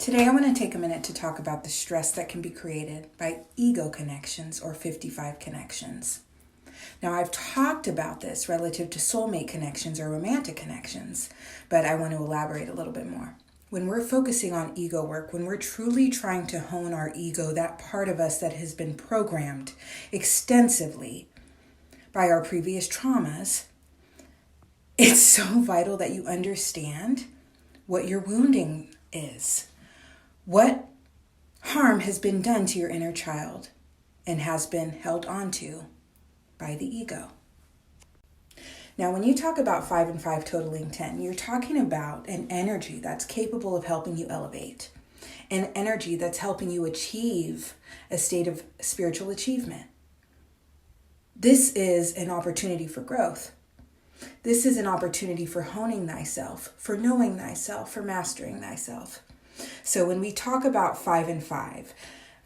Today I want to take a minute to talk about the stress that can be created by ego connections or 55 connections. Now, I've talked about this relative to soulmate connections or romantic connections, but I want to elaborate a little bit more. When we're focusing on ego work, when we're truly trying to hone our ego, that part of us that has been programmed extensively by our previous traumas, it's so vital that you understand what your wounding is. What harm has been done to your inner child and has been held onto by the ego. Now, when you talk about 5 and 5 totaling 10, you're talking about an energy that's capable of helping you elevate, an energy that's helping you achieve a state of spiritual achievement. This is an opportunity for growth. This is an opportunity for honing thyself, for knowing thyself, for mastering thyself. So when we talk about 5 and 5,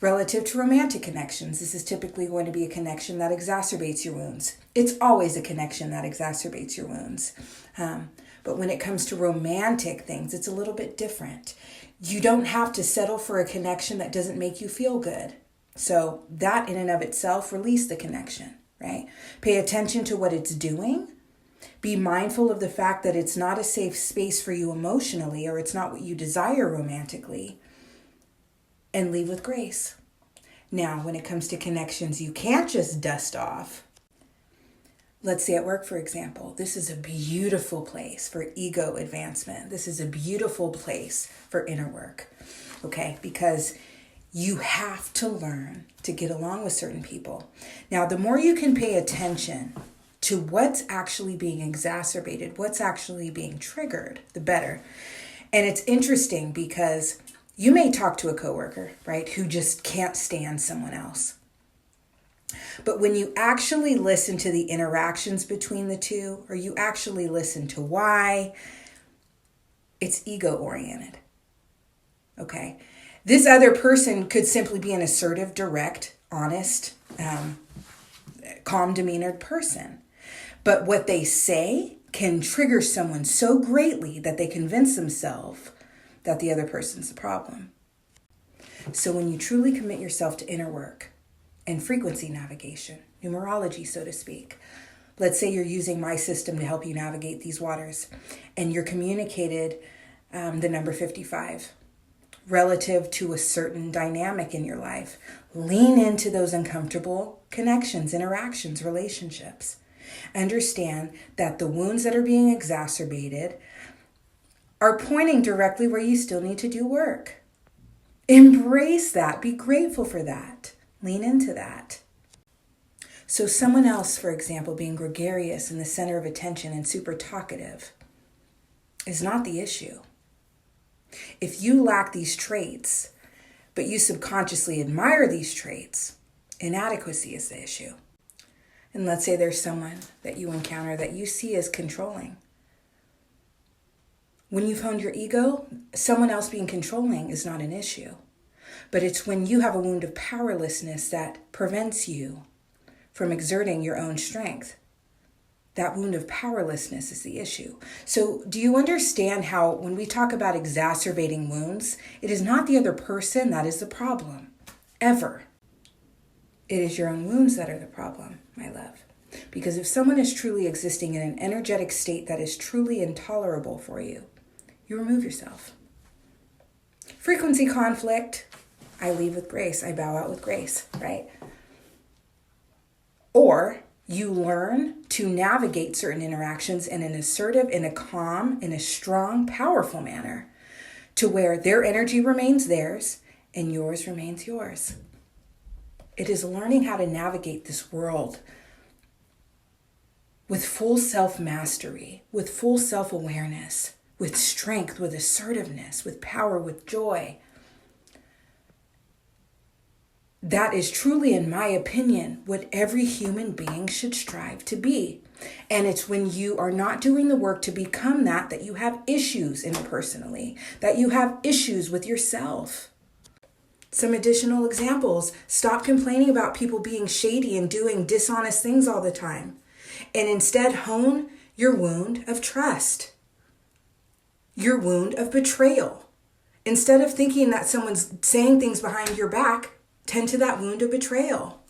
relative to romantic connections, this is typically going to be a connection that exacerbates your wounds. It's always a connection that exacerbates your wounds. But when it comes to romantic things, it's a little bit different. You don't have to settle for a connection that doesn't make you feel good. So that in and of itself, release the connection, right? Pay attention to what it's doing. Be mindful of the fact that it's not a safe space for you emotionally, or it's not what you desire romantically, and leave with grace. Now, when it comes to connections you can't just dust off, let's say at work, for example, this is a beautiful place for ego advancement. This is a beautiful place for inner work, okay? Because you have to learn to get along with certain people. Now, the more you can pay attention to what's actually being exacerbated, what's actually being triggered, the better. And it's interesting because you may talk to a coworker, right, who just can't stand someone else. But when you actually listen to the interactions between the two, or you actually listen to why, it's ego-oriented, okay? This other person could simply be an assertive, direct, honest, calm-demeanored person. But what they say can trigger someone so greatly that they convince themselves that the other person's the problem. So when you truly commit yourself to inner work and frequency navigation, numerology, so to speak, let's say you're using my system to help you navigate these waters, and you're communicated the number 55 relative to a certain dynamic in your life, lean into those uncomfortable connections, interactions, relationships. Understand that the wounds that are being exacerbated are pointing directly where you still need to do work. Embrace that. Be grateful for that. Lean into that. So someone else, for example, being gregarious in the center of attention and super talkative is not the issue. If you lack these traits, but you subconsciously admire these traits, inadequacy is the issue. And let's say there's someone that you encounter that you see as controlling. When you've honed your ego, someone else being controlling is not an issue. But it's when you have a wound of powerlessness that prevents you from exerting your own strength. That wound of powerlessness is the issue. So do you understand how when we talk about exacerbating wounds, it is not the other person that is the problem, ever. It is your own wounds that are the problem, my love. Because if someone is truly existing in an energetic state that is truly intolerable for you, you remove yourself. Frequency conflict, I leave with grace. I bow out with grace, right? Or you learn to navigate certain interactions in an assertive, in a calm, in a strong, powerful manner to where their energy remains theirs and yours remains yours. It is learning how to navigate this world with full self-mastery, with full self-awareness, with strength, with assertiveness, with power, with joy. That is truly, in my opinion, what every human being should strive to be. And it's when you are not doing the work to become that you have issues interpersonally, that you have issues with yourself. Some additional examples. Stop complaining about people being shady and doing dishonest things all the time. And instead hone your wound of trust, your wound of betrayal, Instead of thinking that someone's saying things behind your back, tend to that wound of betrayal.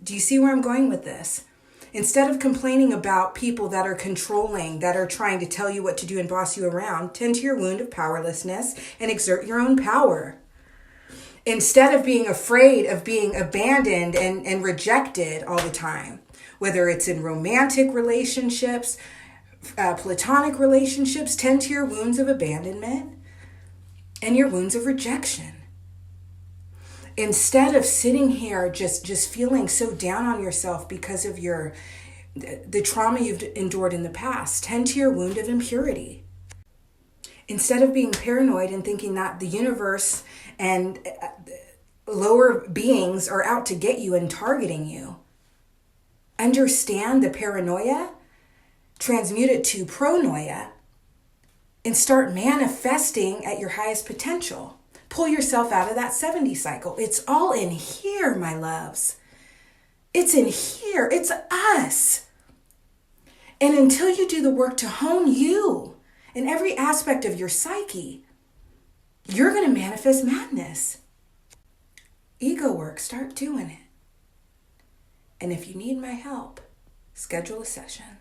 Do you see where I'm going with this? Instead of complaining about people that are controlling, that are trying to tell you what to do and boss you around, tend to your wound of powerlessness and exert your own power. Instead of being afraid of being abandoned and rejected all the time, whether it's in romantic relationships, platonic relationships, tend to your wounds of abandonment and your wounds of rejection. Instead of sitting here just feeling so down on yourself because of the trauma you've endured in the past, tend to your wound of impurity. Instead of being paranoid and thinking that the universe and lower beings are out to get you and targeting you, understand the paranoia, transmute it to pronoia, and start manifesting at your highest potential. Pull yourself out of that 70 cycle. It's all in here, my loves. It's in here. It's us. And until you do the work to hone you in every aspect of your psyche, you're going to manifest madness. Ego work, start doing it. And if you need my help, schedule a session.